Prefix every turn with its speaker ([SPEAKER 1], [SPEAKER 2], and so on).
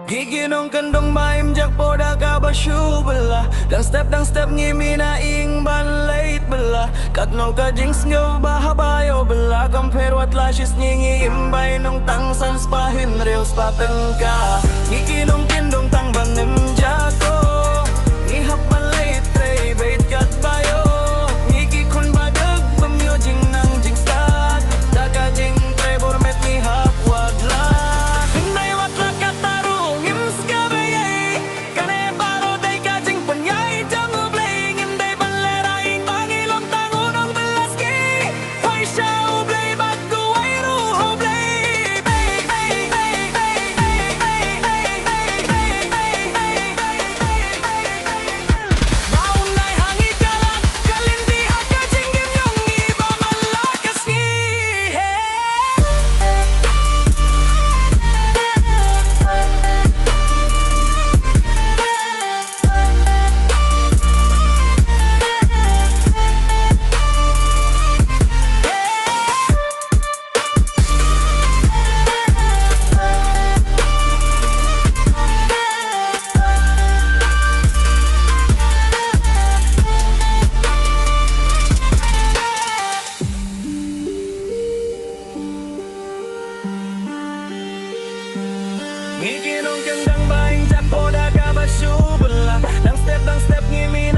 [SPEAKER 1] Giginong kandong maim jak poda kaba shubela. Dan step ngimi na ing ban late bela. Katno ka jinx ngaw bahabayo bela. Compare what lashes nyingi imbay nung tang sans pahin reels patengka. Giginong kindong tang banim jako. Ihap ban late tray bait kat bayo. Gikikun badag bamyo jing nang jing stag. Daka jing tray bormet ni hap wadla. Giginong kandang baing jak poda kaba shubela. Dang step ngimi